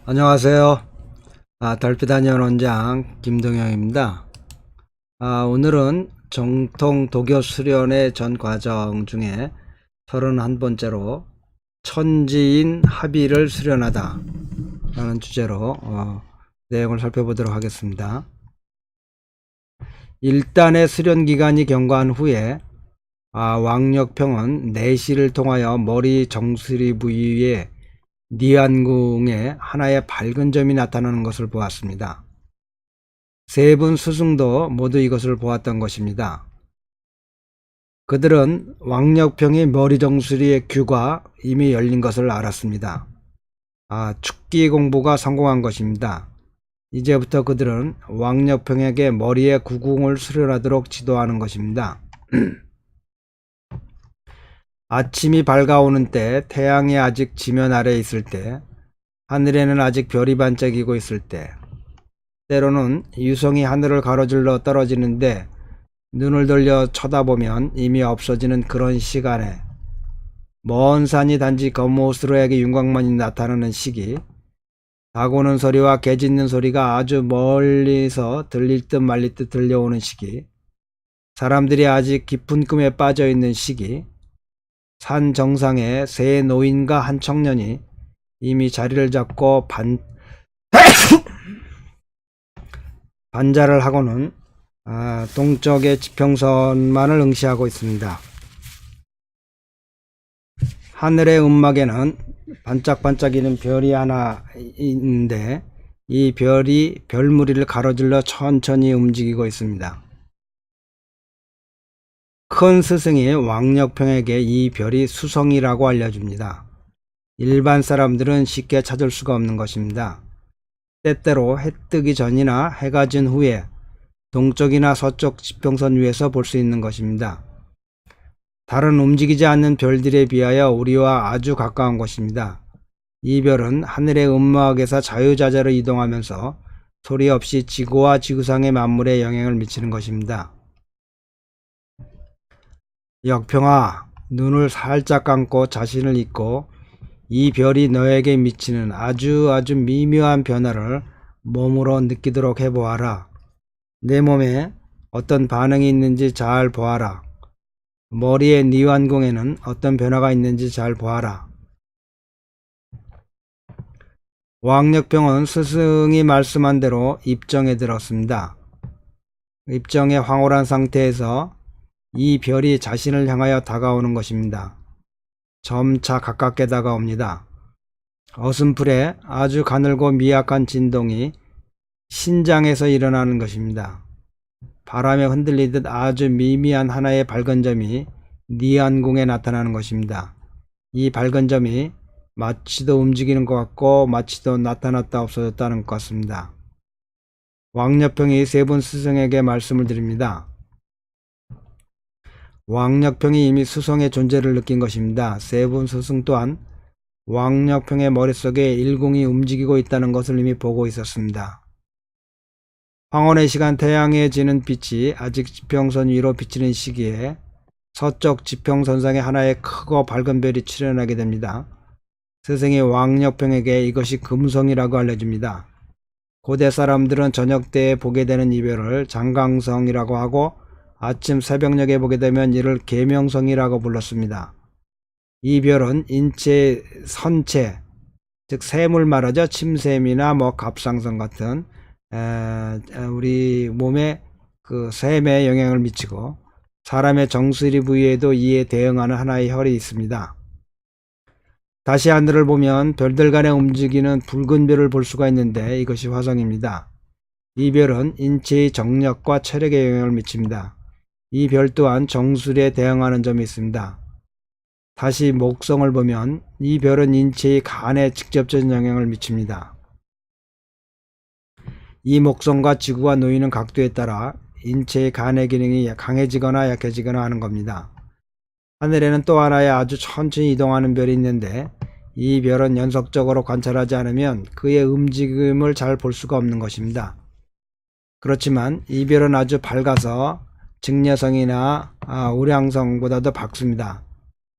안녕하세요. 달빛한의원 원장 김동영입니다. 오늘은 정통 도교 수련의 전 과정 중에 31번째로 천지인 합의를 수련하다 라는 주제로 내용을 살펴보도록 하겠습니다. 일단의 수련 기간이 경과한 후에 왕력평은 내시를 통하여 머리 정수리 부위에 니안궁에 하나의 밝은 점이 나타나는 것을 보았습니다. 세 분 스승도 모두 이것을 보았던 것입니다. 그들은 왕력평의 머리 정수리의 귀가 이미 열린 것을 알았습니다. 축기 공부가 성공한 것입니다. 이제부터 그들은 왕력평에게 머리의 구궁을 수련하도록 지도하는 것입니다. 아침이 밝아오는 때, 태양이 아직 지면 아래에 있을 때, 하늘에는 아직 별이 반짝이고 있을 때, 때로는 유성이 하늘을 가로질러 떨어지는데 눈을 돌려 쳐다보면 이미 없어지는 그런 시간에, 먼 산이 단지 겉모습으로에게 윤곽만이 나타나는 시기, 닭 우는 소리와 개 짖는 소리가 아주 멀리서 들릴 듯 말릴 듯 들려오는 시기, 사람들이 아직 깊은 꿈에 빠져있는 시기, 산 정상에 세 노인과 한 청년이 이미 자리를 잡고 반자를 하고는 동쪽의 지평선만을 응시하고 있습니다. 하늘의 음막에는 반짝반짝이는 별이 하나 있는데 이 별이 별무리를 가로질러 천천히 움직이고 있습니다. 큰 스승이 왕력평에게 이 별이 수성이라고 알려줍니다. 일반 사람들은 쉽게 찾을 수가 없는 것입니다. 때때로 해 뜨기 전이나 해가 진 후에 동쪽이나 서쪽 지평선 위에서 볼 수 있는 것입니다. 다른 움직이지 않는 별들에 비하여 우리와 아주 가까운 것입니다. 이 별은 하늘의 음막에서 자유자재로 이동하면서 소리 없이 지구와 지구상의 만물에 영향을 미치는 것입니다. 역평아, 눈을 살짝 감고 자신을 잊고 이 별이 너에게 미치는 아주 미묘한 변화를 몸으로 느끼도록 해보아라. 내 몸에 어떤 반응이 있는지 잘 보아라. 머리의 니완궁에는 어떤 변화가 있는지 잘 보아라. 왕력평은 스승이 말씀한 대로 입정에 들었습니다. 입정에 황홀한 상태에서 이 별이 자신을 향하여 다가오는 것입니다. 점차 가깝게 다가옵니다. 어슴풀에 아주 가늘고 미약한 진동이 신장에서 일어나는 것입니다. 바람에 흔들리듯 아주 미미한 하나의 밝은 점이 니안궁에 나타나는 것입니다. 이 밝은 점이 마치도 움직이는 것 같고 마치도 나타났다 없어졌다는 것 같습니다. 왕력평이 세 분 스승에게 말씀을 드립니다. 왕력평이 이미 수성의 존재를 느낀 것입니다. 세 분 스승 또한 왕력평의 머릿속에 일궁이 움직이고 있다는 것을 이미 보고 있었습니다. 황혼의 시간 태양에 지는 빛이 아직 지평선 위로 비치는 시기에 서쪽 지평선상에 하나의 크고 밝은 별이 출현하게 됩니다. 스승이 왕력평에게 이것이 금성이라고 알려줍니다. 고대 사람들은 저녁 때에 보게 되는 이 별을 장강성이라고 하고 아침 새벽녘에 보게 되면 이를 계명성이라고 불렀습니다. 이 별은 인체의 선체, 즉 샘을 말하죠. 침샘이나 갑상선 같은 우리 몸에 그 샘에 영향을 미치고 사람의 정수리 부위에도 이에 대응하는 하나의 혈이 있습니다. 다시 하늘을 보면 별들 간에 움직이는 붉은 별을 볼 수가 있는데 이것이 화성입니다. 이 별은 인체의 정력과 체력에 영향을 미칩니다. 이 별 또한 정수리에 대응하는 점이 있습니다. 다시 목성을 보면 이 별은 인체의 간에 직접적인 영향을 미칩니다. 이 목성과 지구가 놓이는 각도에 따라 인체의 간의 기능이 강해지거나 약해지거나 하는 겁니다. 하늘에는 또 하나의 아주 천천히 이동하는 별이 있는데 이 별은 연속적으로 관찰하지 않으면 그의 움직임을 잘 볼 수가 없는 것입니다. 그렇지만 이 별은 아주 밝아서 직녀성이나 우량성보다도 밝습니다.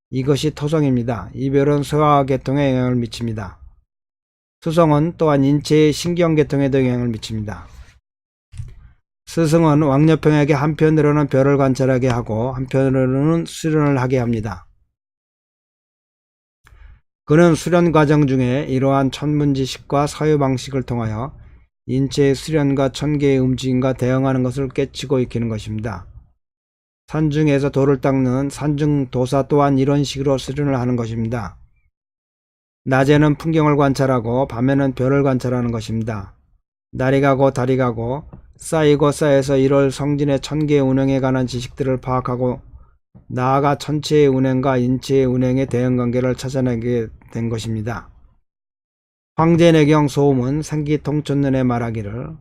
이것이 토성입니다. 이 별은 소화계통에 영향을 미칩니다. 수성은 또한 인체의 신경계통에도 영향을 미칩니다. 스승은 왕녀평에게 한편으로는 별을 관찰하게 하고 한편으로는 수련을 하게 합니다. 그는 수련 과정 중에 이러한 천문지식과 사유방식을 통하여 인체의 수련과 천계의 움직임과 대응하는 것을 깨치고 익히는 것입니다. 산중에서 돌을 닦는 산중도사 또한 이런 식으로 수련을 하는 것입니다. 낮에는 풍경을 관찰하고 밤에는 별을 관찰하는 것입니다. 날이 가고 달이 가고 쌓이고 쌓여서 1월 성진의 천계의 운행에 관한 지식들을 파악하고 나아가 천체의 운행과 인체의 운행의 대응관계를 찾아내게 된 것입니다. 황제내경 소음은 생기통천론에 말하기를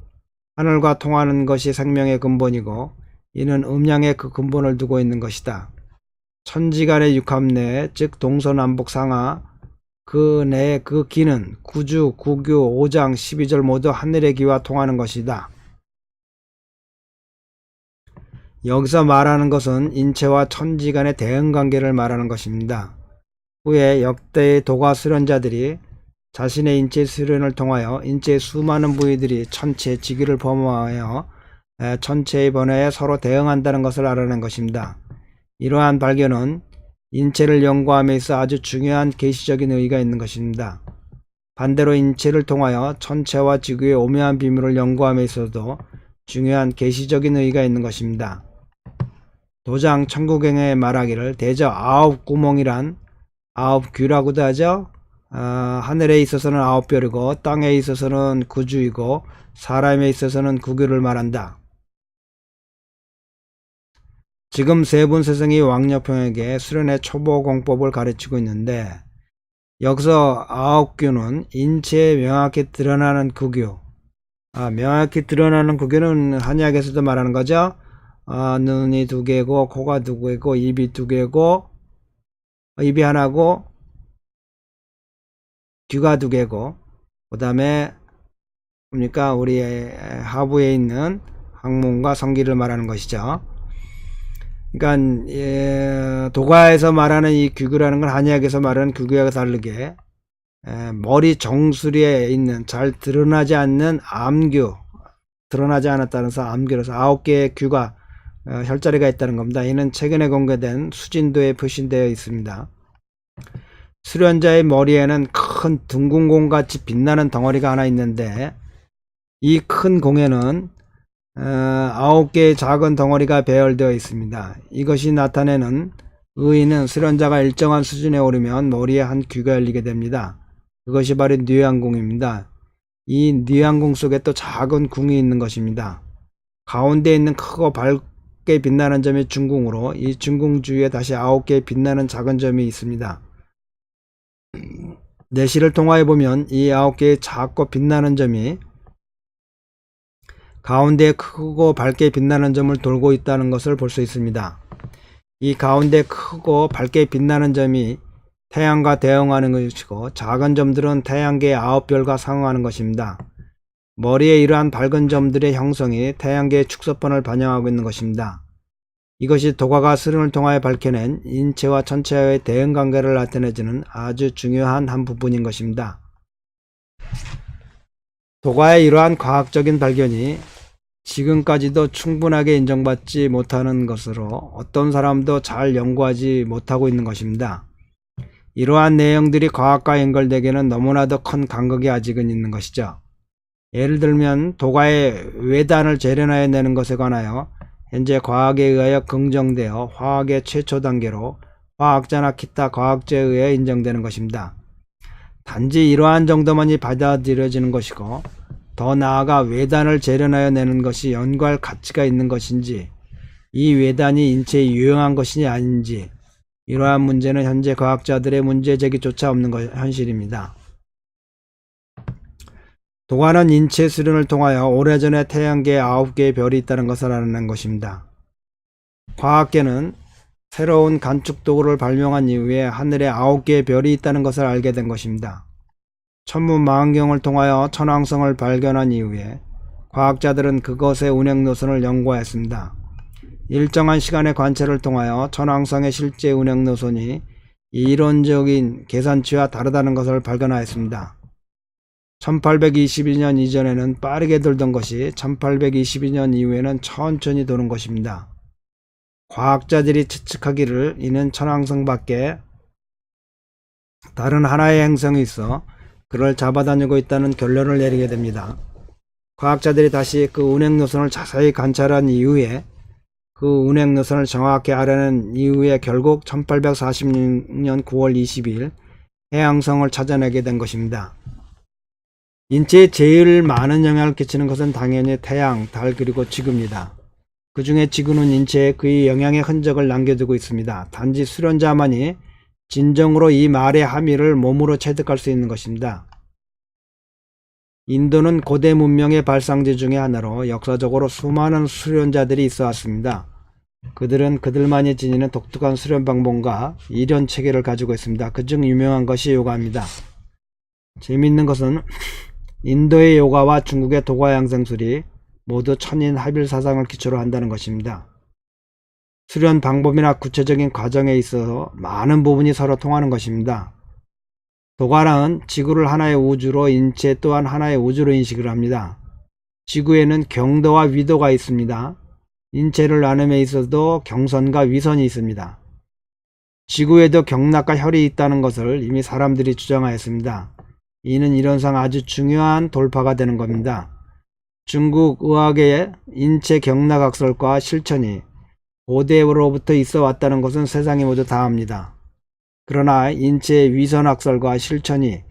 하늘과 통하는 것이 생명의 근본이고 이는 음양에 그 근본을 두고 있는 것이다. 천지간의 육합내 즉 동서남북 상하 그 내 그 기는 구주, 구교, 오장, 12절 모두 하늘의 기와 통하는 것이다. 여기서 말하는 것은 인체와 천지 간의 대응관계를 말하는 것입니다. 후에 역대의 도가 수련자들이 자신의 인체 수련을 통하여 인체의 수많은 부위들이 천체, 지기를 범하여 천체의 변화에 서로 대응한다는 것을 알아낸 것입니다. 이러한 발견은 인체를 연구함에 있어 아주 중요한 계시적인 의의가 있는 것입니다. 반대로 인체를 통하여 천체와 지구의 오묘한 비밀을 연구함에 있어도 중요한 계시적인 의의가 있는 것입니다. 도장 천구경에 말하기를 대저 9구멍이란 9귀라고도 하죠. 하늘에 있어서는 9별이고 땅에 있어서는 9주이고 사람에 있어서는 9귀를 말한다. 지금 세분 스승이 왕녀평에게 수련의 초보 공법을 가르치고 있는데 여기서 9귀는 인체에 명확히 드러나는 9귀, 명확히 드러나는 9귀는 한약에서도 말하는 거죠. 눈이 2개고 코가 2개고 입이 2개고 입이 하나고 귀가 2개고 그 다음에 뭡니까 우리 하부에 있는 항문과 성기를 말하는 것이죠. 그러니까 도가에서 말하는 이 귀구라는 건 한의학에서 말하는 귀구와 다르게 머리 정수리에 있는 잘 드러나지 않는 암귀, 드러나지 않았다면서 암귀로서 9개의 귀가 혈자리가 있다는 겁니다. 이는 최근에 공개된 수진도에 표시되어 있습니다. 수련자의 머리에는 큰 둥근 공같이 빛나는 덩어리가 하나 있는데 이 큰 공에는 9개의 작은 덩어리가 배열되어 있습니다. 이것이 나타내는 의의는 수련자가 일정한 수준에 오르면 머리에 한 귀가 열리게 됩니다. 그것이 바로 뉘앙궁입니다. 이 뉘앙궁 속에 또 작은 궁이 있는 것입니다. 가운데 있는 크고 밝게 빛나는 점이 중궁으로 이 중궁 주위에 다시 9개의 빛나는 작은 점이 있습니다. 내시를 통하여 보면 이 9개의 작고 빛나는 점이 가운데 크고 밝게 빛나는 점을 돌고 있다는 것을 볼 수 있습니다. 이 가운데 크고 밝게 빛나는 점이 태양과 대응하는 것이고 작은 점들은 태양계의 9별과 상응하는 것입니다. 머리에 이러한 밝은 점들의 형성이 태양계의 축소판을 반영하고 있는 것입니다. 이것이 도가가 수련을 통하여 밝혀낸 인체와 천체와의 대응관계를 나타내주는 아주 중요한 한 부분인 것입니다. 도가의 이러한 과학적인 발견이 지금까지도 충분하게 인정받지 못하는 것으로 어떤 사람도 잘 연구하지 못하고 있는 것입니다. 이러한 내용들이 과학과 연결되기에는 너무나도 큰 간극이 아직은 있는 것이죠. 예를 들면 도가의 외단을 재련하여 내는 것에 관하여 현재 과학에 의하여 긍정되어 화학의 최초 단계로 화학자나 기타 과학자에 의해 인정되는 것입니다. 단지 이러한 정도만이 받아들여지는 것이고 더 나아가 외단을 재련하여 내는 것이 연구할 가치가 있는 것인지 이 외단이 인체에 유용한 것이냐 아닌지 이러한 문제는 현재 과학자들의 문제제기조차 없는 현실입니다. 도가는 인체 수련을 통하여 오래전에 태양계에 9개의 별이 있다는 것을 알아낸 것입니다. 과학계는 새로운 관측도구를 발명한 이후에 하늘에 9개의 별이 있다는 것을 알게 된 것입니다. 천문망원경을 통하여 천왕성을 발견한 이후에 과학자들은 그것의 운행 노선을 연구하였습니다. 일정한 시간의 관찰을 통하여 천왕성의 실제 운행 노선이 이론적인 계산치와 다르다는 것을 발견하였습니다. 1822년 이전에는 빠르게 돌던 것이 1822년 이후에는 천천히 도는 것입니다. 과학자들이 추측하기를 이는 천왕성밖에 다른 하나의 행성이 있어 그를 잡아다니고 있다는 결론을 내리게 됩니다. 과학자들이 다시 그 운행 노선을 자세히 관찰한 이후에 그 운행 노선을 정확히 알아낸 이후에 결국 1846년 9월 20일 해왕성을 찾아내게 된 것입니다. 인체에 제일 많은 영향을 끼치는 것은 당연히 태양, 달 그리고 지구입니다. 그 중에 지구는 인체에 그의 영향의 흔적을 남겨두고 있습니다. 단지 수련자만이 진정으로 이 말의 함의를 몸으로 체득할 수 있는 것입니다. 인도는 고대 문명의 발상지 중의 하나로 역사적으로 수많은 수련자들이 있어 왔습니다. 그들은 그들만이 지니는 독특한 수련 방법과 이론 체계를 가지고 있습니다. 그중 유명한 것이 요가입니다. 재미있는 것은 인도의 요가와 중국의 도가 양생술이 모두 천인 합일 사상을 기초로 한다는 것입니다. 수련 방법이나 구체적인 과정에 있어서 많은 부분이 서로 통하는 것입니다. 도가는 지구를 하나의 우주로, 인체 또한 하나의 우주로 인식을 합니다. 지구에는 경도와 위도가 있습니다. 인체를 나눔에 있어도 경선과 위선이 있습니다. 지구에도 경락과 혈이 있다는 것을 이미 사람들이 주장하였습니다. 이는 이론상 아주 중요한 돌파가 되는 겁니다. 중국 의학의 인체 경락학설과 실천이 고대로부터 있어 왔다는 것은 세상이 모두 다 압니다. 그러나 인체의 위선학설과 실천이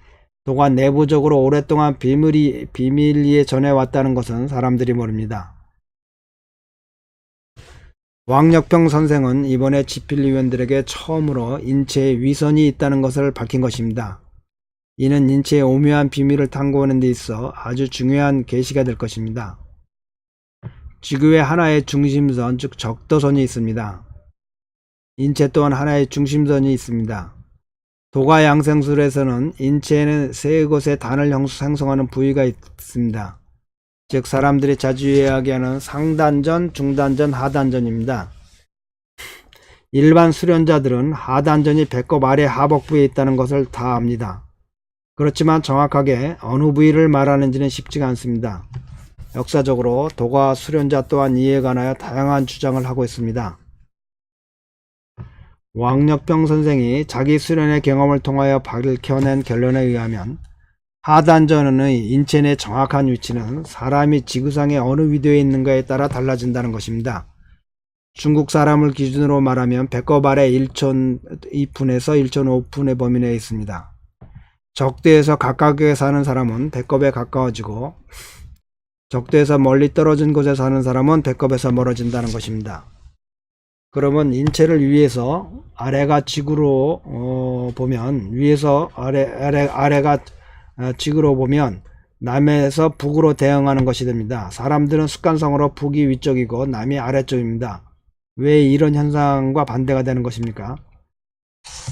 도가 내부적으로 오랫동안 비밀리에 전해왔다는 것은 사람들이 모릅니다. 왕력평 선생은 이번에 집필위원들에게 처음으로 인체에 위선이 있다는 것을 밝힌 것입니다. 이는 인체의 오묘한 비밀을 탐구하는 데 있어 아주 중요한 계시가 될 것입니다. 지구에 하나의 중심선, 즉 적도선이 있습니다. 인체 또한 하나의 중심선이 있습니다. 도가 양생술에서는 인체에는 세 곳의 단을 형성하는 부위가 있습니다. 즉 사람들이 자주 이야기하는 상단전, 중단전, 하단전입니다. 일반 수련자들은 하단전이 배꼽 아래 하복부에 있다는 것을 다 압니다. 그렇지만 정확하게 어느 부위를 말하는지는 쉽지가 않습니다. 역사적으로 도가 수련자 또한 이에 관하여 다양한 주장을 하고 있습니다. 왕력평 선생이 자기 수련의 경험을 통하여 밝혀낸 결론에 의하면 하단전의 인체 내 정확한 위치는 사람이 지구상의 어느 위도에 있는가에 따라 달라진다는 것입니다. 중국 사람을 기준으로 말하면 배꼽 아래 1,2푼에서 1,5푼의 범위 내에 있습니다. 적도에서 가깝게 사는 사람은 배꼽에 가까워지고 적도에서 멀리 떨어진 곳에 사는 사람은 배꼽에서 멀어진다는 것입니다. 그러면 인체를 위에서 아래가 지구로 보면 위에서 아래가 지구로 보면 남에서 북으로 대응하는 것이 됩니다. 사람들은 습관성으로 북이 위쪽이고 남이 아래쪽입니다. 왜 이런 현상과 반대가 되는 것입니까?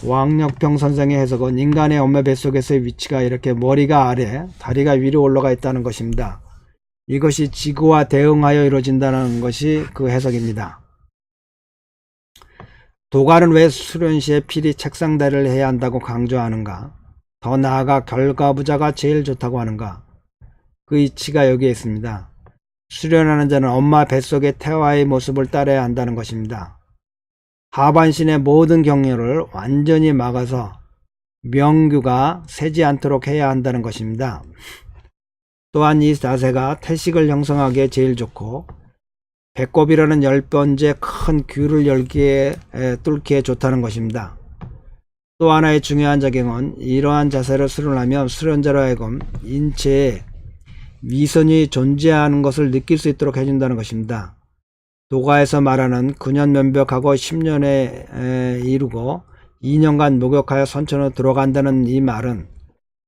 왕력평 선생의 해석은 인간의 엄마 뱃속에서의 위치가 이렇게 머리가 아래, 다리가 위로 올라가 있다는 것입니다. 이것이 지구와 대응하여 이루어진다는 것이 그 해석입니다. 도가는 왜 수련 시에 필히 책상다리를 해야 한다고 강조하는가? 더 나아가 결과부자가 제일 좋다고 하는가? 그 이치가 여기에 있습니다. 수련하는 자는 엄마 뱃속의 태화의 모습을 따라야 한다는 것입니다. 하반신의 모든 경련을 완전히 막아서 명규가 새지 않도록 해야 한다는 것입니다. 또한 이 자세가 태식을 형성하기에 제일 좋고 배꼽이라는 10번째 큰 귀를 뚫기에 좋다는 것입니다. 또 하나의 중요한 작용은 이러한 자세를 수련하면 수련자로 하여금 인체에 위선이 존재하는 것을 느낄 수 있도록 해준다는 것입니다. 도가에서 말하는 9년 면벽하고 10년에 이루고 2년간 목욕하여 선천으로 들어간다는 이 말은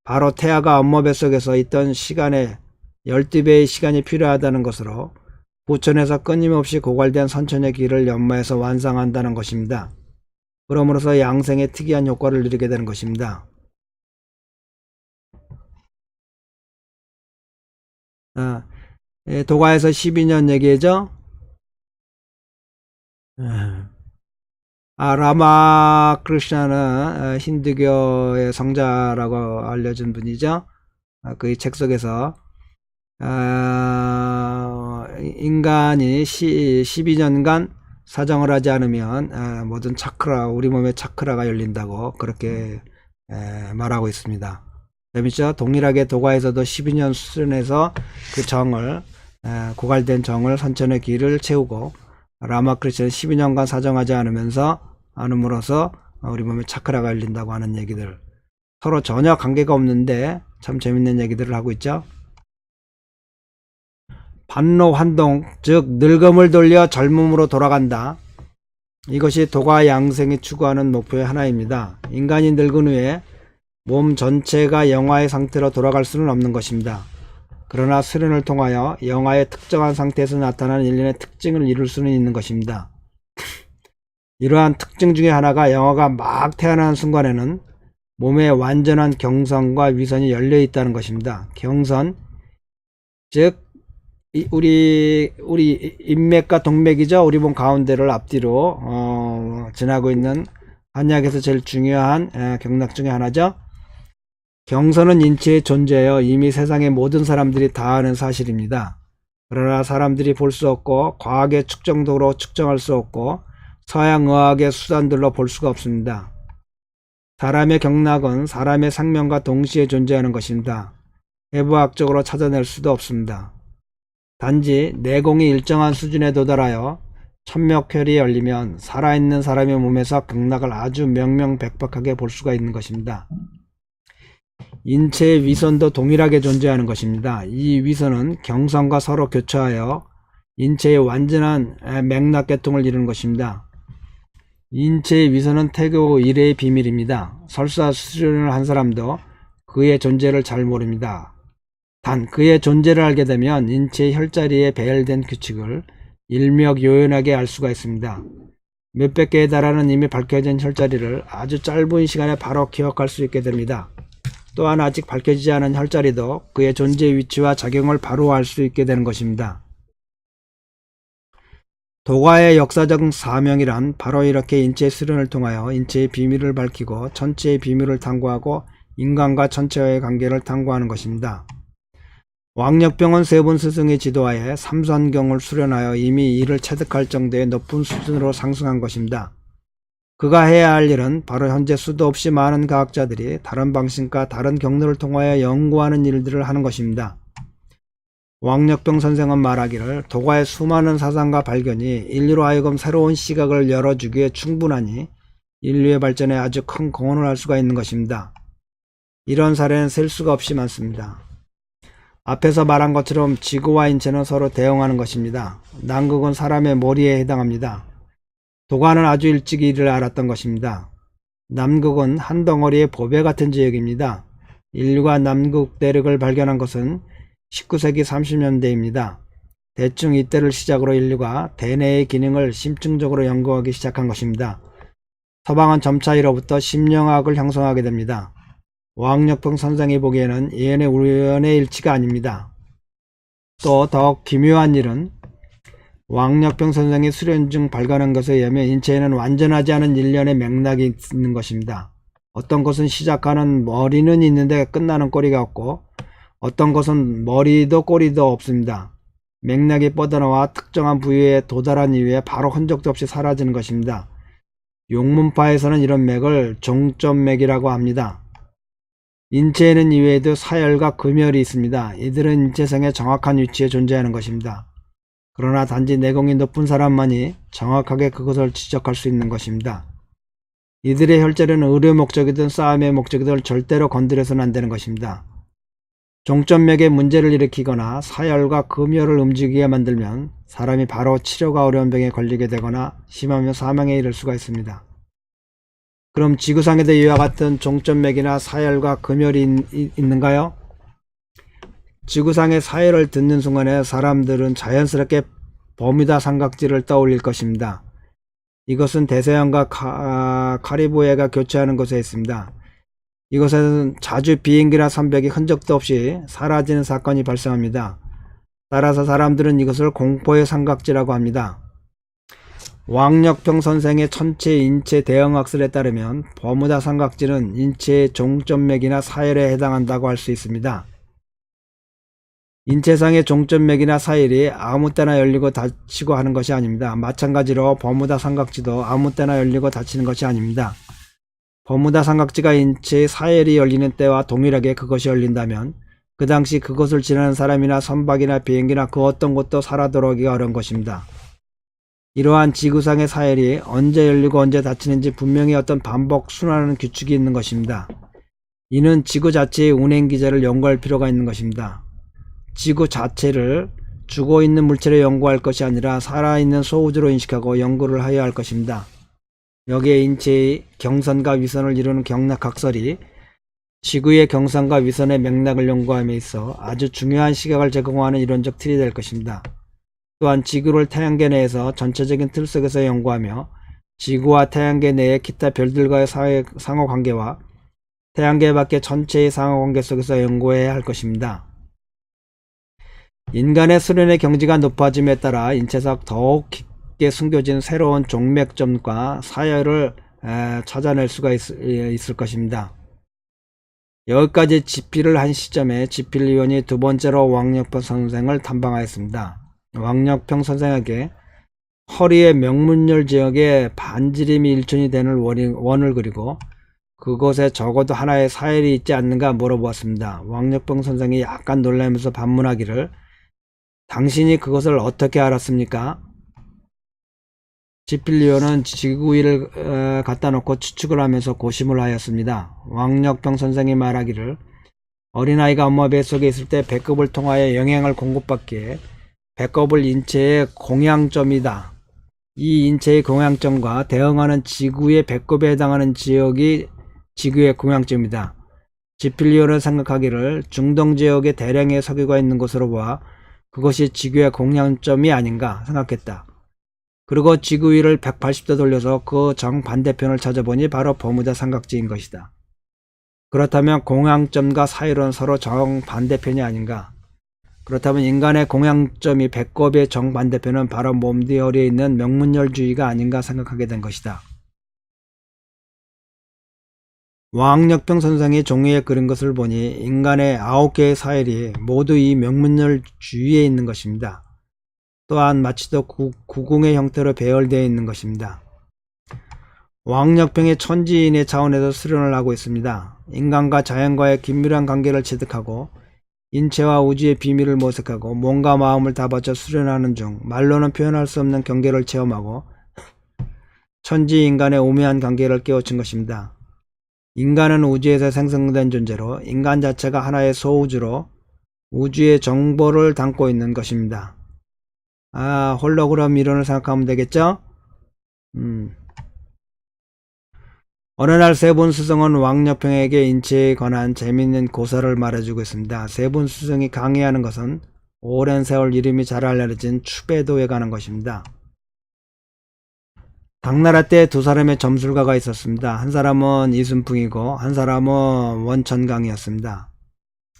바로 태아가 엄마 뱃속에서 있던 시간의 12배의 시간이 필요하다는 것으로 부천에서 끊임없이 고갈된 선천의 길을 연마해서 완성한다는 것입니다. 그러므로서 양생의 특이한 효과를 누리게 되는 것입니다. 도가에서 12년 얘기죠. 라마 크리슈나는 힌두교의 성자라고 알려진 분이죠. 그 책 속에서 인간이 12년간 사정을 하지 않으면 모든 차크라, 우리 몸의 차크라가 열린다고 그렇게 말하고 있습니다. 재밌죠? 동일하게 도가에서도 12년 수련해서 그 정을, 고갈된 정을 선천의 길을 채우고, 라마크리스는 12년간 사정하지 않음으로써 우리 몸의 차크라가 열린다고 하는 얘기들, 서로 전혀 관계가 없는데 참 재밌는 얘기들을 하고 있죠. 반로 환동, 즉 늙음을 돌려 젊음으로 돌아간다. 이것이 도가 양생이 추구하는 목표의 하나입니다. 인간이 늙은 후에 몸 전체가 영화의 상태로 돌아갈 수는 없는 것입니다. 그러나 수련을 통하여 영화의 특정한 상태에서 나타나는 일련의 특징을 이룰 수는 있는 것입니다. 이러한 특징 중에 하나가 영화가 막 태어나는 순간에는 몸의 완전한 경선과 위선이 열려 있다는 것입니다. 경선, 즉 우리 인맥과 동맥이죠. 우리 몸 가운데를 앞뒤로 지나고 있는 한약에서 제일 중요한 경락 중에 하나죠. 경선은 인체의 존재예요. 이미 세상의 모든 사람들이 다 아는 사실입니다. 그러나 사람들이 볼 수 없고 과학의 측정도로 측정할 수 없고 서양 의학의 수단들로 볼 수가 없습니다. 사람의 경락은 사람의 생명과 동시에 존재하는 것입니다. 해부학적으로 찾아낼 수도 없습니다. 단지 내공이 일정한 수준에 도달하여 천脈혈이 열리면 살아있는 사람의 몸에서 경락을 아주 명명백백하게 볼 수가 있는 것입니다. 인체의 위선도 동일하게 존재하는 것입니다. 이 위선은 경선과 서로 교차하여 인체의 완전한 맥락계통을 이루는 것입니다. 인체의 위선은 태교 이래의 비밀입니다. 설사 수련을 한 사람도 그의 존재를 잘 모릅니다. 단 그의 존재를 알게 되면 인체의 혈자리에 배열된 규칙을 일명요연하게 알 수가 있습니다. 몇백 개에 달하는 이미 밝혀진 혈자리를 아주 짧은 시간에 바로 기억할 수 있게 됩니다. 또한 아직 밝혀지지 않은 혈자리도 그의 존재 위치와 작용을 바로 알 수 있게 되는 것입니다. 도가의 역사적 사명이란 바로 이렇게 인체의 수련을 통하여 인체의 비밀을 밝히고 천체의 비밀을 탐구하고 인간과 천체와의 관계를 탐구하는 것입니다. 왕력병은 세본 스승의 지도하에 삼선경을 수련하여 이미 이를 체득할 정도의 높은 수준으로 상승한 것입니다. 그가 해야 할 일은 바로 현재 수도 없이 많은 과학자들이 다른 방식과 다른 경로를 통하여 연구하는 일들을 하는 것입니다. 왕력병 선생은 말하기를 도가의 수많은 사상과 발견이 인류로 하여금 새로운 시각을 열어주기에 충분하니 인류의 발전에 아주 큰 공헌을 할 수가 있는 것입니다. 이런 사례는 셀 수가 없이 많습니다. 앞에서 말한 것처럼 지구와 인체는 서로 대응하는 것입니다. 남극은 사람의 머리에 해당합니다. 도가는 아주 일찍 이를 알았던 것입니다. 남극은 한 덩어리의 보배 같은 지역입니다. 인류가 남극 대륙을 발견한 것은 19세기 30년대입니다. 대충 이때를 시작으로 인류가 대뇌의 기능을 심층적으로 연구하기 시작한 것입니다. 서방은 점차 이로부터 심령학을 형성하게 됩니다. 왕력병 선생이 보기에는 예언의 우연의 일치가 아닙니다. 또 더욱 기묘한 일은 왕력병 선생이 수련 중 발견한 것에 의하면 인체에는 완전하지 않은 일련의 맥락이 있는 것입니다. 어떤 것은 시작하는 머리는 있는데 끝나는 꼬리가 없고 어떤 것은 머리도 꼬리도 없습니다. 맥락이 뻗어나와 특정한 부위에 도달한 이후에 바로 흔적도 없이 사라지는 것입니다. 용문파에서는 이런 맥을 종점맥이라고 합니다. 인체에는 이외에도 사열과 금열이 있습니다. 이들은 인체성의 정확한 위치에 존재하는 것입니다. 그러나 단지 내공이 높은 사람만이 정확하게 그것을 지적할 수 있는 것입니다. 이들의 혈자리는 의료 목적이든 싸움의 목적이든 절대로 건드려서는 안 되는 것입니다. 종점맥에 문제를 일으키거나 사열과 금열을 움직이게 만들면 사람이 바로 치료가 어려운 병에 걸리게 되거나 심하면 사망에 이를 수가 있습니다. 그럼 지구상에도 이와 같은 종점맥이나 사열과 금열이 있는가요? 지구상의 사열을 듣는 순간에 사람들은 자연스럽게 버뮤다 삼각지를 떠올릴 것입니다. 이것은 대서양과 카리브해가 교차하는 곳에 있습니다. 이곳에는 자주 비행기나 선박이 흔적도 없이 사라지는 사건이 발생합니다. 따라서 사람들은 이것을 공포의 삼각지라고 합니다. 왕력병 선생의 천체 인체 대응학설에 따르면 버뮤다 삼각지는 인체의 종점맥이나 사열에 해당한다고 할 수 있습니다. 인체상의 종점맥이나 사일이 아무 때나 열리고 닫히고 하는 것이 아닙니다. 마찬가지로 버무다 삼각지도 아무 때나 열리고 닫히는 것이 아닙니다. 버무다 삼각지가 인체의 사일이 열리는 때와 동일하게 그것이 열린다면 그 당시 그것을 지나는 사람이나 선박이나 비행기나 그 어떤 곳도 살아 돌아오기가 어려운 것입니다. 이러한 지구상의 사일이 언제 열리고 언제 닫히는지 분명히 어떤 반복 순환하는 규칙이 있는 것입니다. 이는 지구 자체의 운행기제를 연구할 필요가 있는 것입니다. 지구 자체를 죽어있는 물체로 연구할 것이 아니라 살아있는 소우주로 인식하고 연구를 하여야 할 것입니다. 여기에 인체의 경선과 위선을 이루는 경락학설이 지구의 경선과 위선의 맥락을 연구함에 있어 아주 중요한 시각을 제공하는 이론적 틀이 될 것입니다. 또한 지구를 태양계 내에서 전체적인 틀 속에서 연구하며 지구와 태양계 내의 기타 별들과의 상호관계와 태양계 밖의 전체의 상호관계 속에서 연구해야 할 것입니다. 인간의 수련의 경지가 높아짐에 따라 인체적 더욱 깊게 숨겨진 새로운 종맥점과 사열을 찾아낼 수가 있을 것입니다. 여기까지 집필을 한 시점에 집필위원이 두 번째로 왕력평 선생을 탐방하였습니다. 왕력평 선생에게 허리의 명문열 지역에 반지름이 1촌이 되는 원을 그리고 그곳에 적어도 하나의 사일이 있지 않는가 물어보았습니다. 왕력평 선생이 약간 놀라면서 반문하기를 당신이 그것을 어떻게 알았습니까? 집필위원은 지구 위를 갖다 놓고 추측을 하면서 고심을 하였습니다. 왕력평 선생이 말하기를 어린아이가 엄마 뱃속에 있을 때 배꼽을 통하여 영양을 공급받기에 배꼽을 인체의 공양점이다. 이 인체의 공양점과 대응하는 지구의 배꼽에 해당하는 지역이 지구의 공양점이다. 집필위원은 생각하기를 중동지역에 대량의 석유가 있는 곳으로 봐 그것이 지구의 공양점이 아닌가 생각했다. 그리고 지구 위를 180도 돌려서 그 정반대편을 찾아보니 바로 버무다 삼각지인 것이다. 그렇다면 공양점과 사일은 서로 정반대편이 아닌가? 그렇다면 인간의 공양점이 배꼽의 정반대편은 바로 몸 뒤 허리에 있는 명문열주의가 아닌가 생각하게 된 것이다. 왕력평 선생이 종이에 그린 것을 보니 인간의 9개의 사일이 모두 이 명문열 주위에 있는 것입니다. 또한 마치도 구궁의 형태로 배열되어 있는 것입니다. 왕력평의 천지인의 차원에서 수련을 하고 있습니다. 인간과 자연과의 긴밀한 관계를 체득하고 인체와 우주의 비밀을 모색하고 몸과 마음을 다 바쳐 수련하는 중 말로는 표현할 수 없는 경계를 체험하고 천지인간의 오묘한 관계를 깨우친 것입니다. 인간은 우주에서 생성된 존재로 인간 자체가 하나의 소우주로 우주의 정보를 담고 있는 것입니다. 홀로그램 이론을 생각하면 되겠죠? 어느 날 세본 스승은 왕력평에게 인체에 관한 재미있는 고사를 말해주고 있습니다. 세본 스승이 강의하는 것은 오랜 세월 이름이 잘 알려진 추배도에 관한 것입니다. 당나라 때 두 사람의 점술가가 있었습니다. 한 사람은 이순풍이고 한 사람은 원천강이었습니다.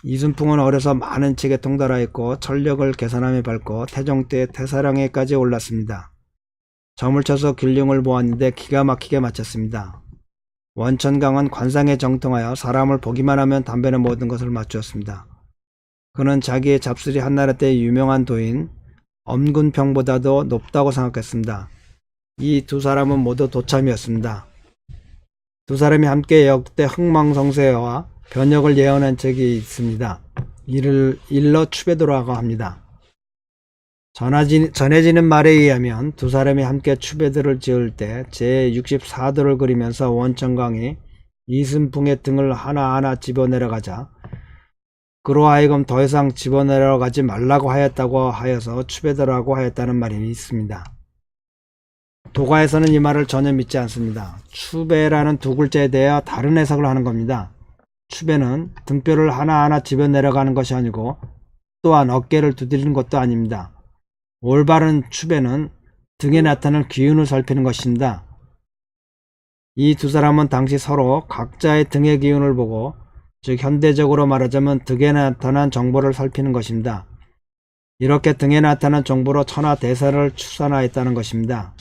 이순풍은 어려서 많은 책에 통달하였고 철력을 계산하며 밟고 태종 때 태사령에까지 올랐습니다. 점을 쳐서 균령을 보았는데 기가 막히게 맞췄습니다. 원천강은 관상에 정통하여 사람을 보기만 하면 담배는 모든 것을 맞추었습니다. 그는 자기의 잡술이 한나라 때 유명한 도인 엄군평보다도 높다고 생각했습니다. 이 두 사람은 모두 도참이었습니다. 두 사람이 함께 역대 흥망성쇠와 변혁을 예언한 적이 있습니다. 이를 일러 추배도라고 합니다. 전해지는 말에 의하면 두 사람이 함께 추배도를 지을 때 제64도를 그리면서 원천강이 이순풍의 등을 하나하나 집어내려가자 그로 하여금 더 이상 집어내려가지 말라고 하였다고 하여서 추배도라고 하였다는 말이 있습니다. 도가에서는 이 말을 전혀 믿지 않습니다. 추배라는 두 글자에 대해 다른 해석을 하는 겁니다. 추배는 등뼈를 하나하나 집어내려가는 것이 아니고 또한 어깨를 두드리는 것도 아닙니다. 올바른 추배는 등에 나타나는 기운을 살피는 것입니다. 이 두 사람은 당시 서로 각자의 등의 기운을 보고 즉 현대적으로 말하자면 등에 나타난 정보를 살피는 것입니다. 이렇게 등에 나타난 정보로 천하대사를 추산하였다는 것입니다.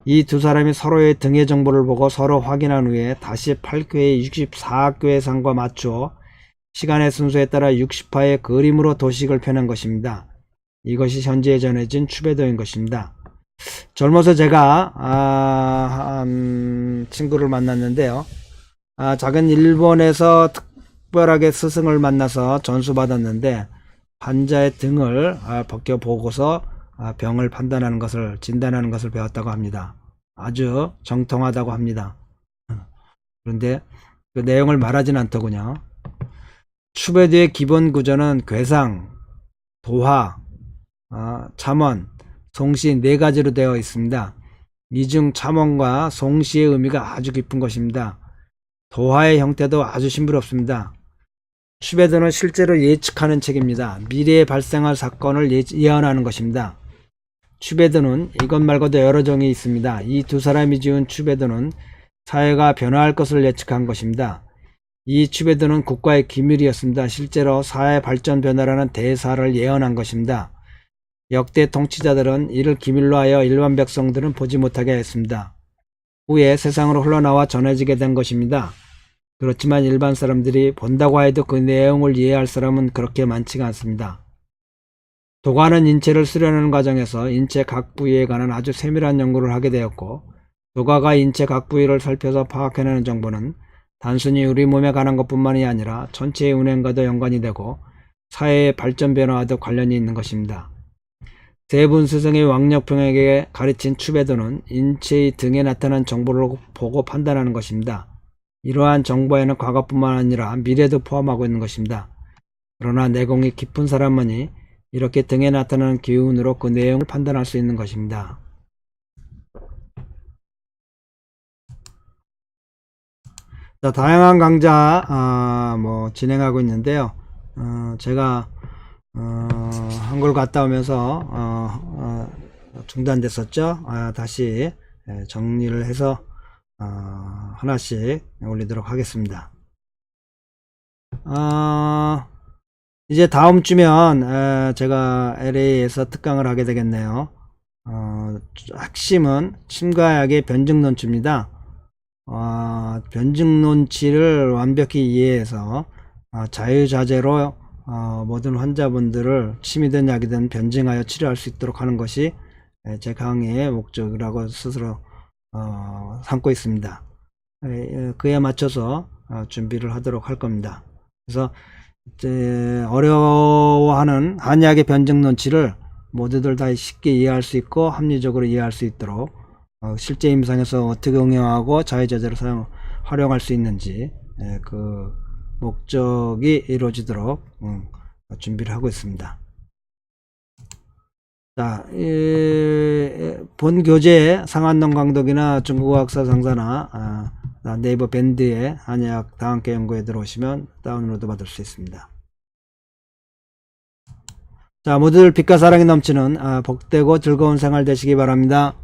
이 두 사람이 서로의 등의 정보를 보고 서로 확인한 후에 다시 8궤의 64궤의 상과 맞추어 시간의 순서에 따라 60화의 그림으로 도식을 펴낸 것입니다. 이것이 현지에 전해진 추배도인 것입니다. 젊어서 제가 한 친구를 만났는데요. 작은 일본에서 특별하게 스승을 만나서 전수받았는데 환자의 등을 벗겨보고서 병을 판단하는 것을, 진단하는 것을 배웠다고 합니다. 아주 정통하다고 합니다. 그런데 그 내용을 말하진 않더군요. 추배도의 기본 구조는 괴상, 도화, 참원, 송시 네 가지로 되어 있습니다. 이 중 참원과 송시의 의미가 아주 깊은 것입니다. 도화의 형태도 아주 싱그럽습니다. 추배도는 실제로 예측하는 책입니다. 미래에 발생할 사건을 예언하는 것입니다. 추배도는 이것 말고도 여러 종이 있습니다. 이 두 사람이 지은 추배도는 사회가 변화할 것을 예측한 것입니다. 이 추배도는 국가의 기밀이었습니다. 실제로 사회 발전 변화라는 대사를 예언한 것입니다. 역대 통치자들은 이를 기밀로 하여 일반 백성들은 보지 못하게 했습니다. 후에 세상으로 흘러나와 전해지게 된 것입니다. 그렇지만 일반 사람들이 본다고 해도 그 내용을 이해할 사람은 그렇게 많지가 않습니다. 도가는 인체를 수련하는 과정에서 인체 각 부위에 관한 아주 세밀한 연구를 하게 되었고, 도가가 인체 각 부위를 살펴서 파악해내는 정보는 단순히 우리 몸에 관한 것뿐만이 아니라 전체의 운행과도 연관이 되고 사회의 발전 변화와도 관련이 있는 것입니다. 세분 스승의 왕력평에게 가르친 추배도는 인체의 등에 나타난 정보를 보고 판단하는 것입니다. 이러한 정보에는 과거뿐만 아니라 미래도 포함하고 있는 것입니다. 그러나 내공이 깊은 사람만이 이렇게 등에 나타나는 기운으로 그 내용을 판단할 수 있는 것입니다. 자, 다양한 강좌 진행하고 있는데요. 제가 한국 갔다 오면서 중단됐었죠. 다시 정리를 해서 하나씩 올리도록 하겠습니다. 이제 다음 주면 제가 LA에서 특강을 하게 되겠네요. 핵심은 침과약의 변증론치입니다. 변증론치를 완벽히 이해해서 자유자재로 모든 환자분들을 침이든 약이든 변증하여 치료할 수 있도록 하는 것이 제 강의의 목적이라고 스스로 삼고 있습니다. 그에 맞춰서 준비를 하도록 할 겁니다. 그래서 이제 어려워하는 한의학의 변증론치를 모두들 다 쉽게 이해할 수 있고 합리적으로 이해할 수 있도록 실제 임상에서 어떻게 응용하고 자유자재로 활용할 수 있는지 그 목적이 이루어지도록 준비를 하고 있습니다. 자, 본 교재 상한동 강독이나 중국어학사 상사나 네이버 밴드에 한의학 다함께 연구에 들어오시면 다운로드 받을 수 있습니다. 자, 모두들 빛과 사랑이 넘치는 복되고 즐거운 생활 되시기 바랍니다.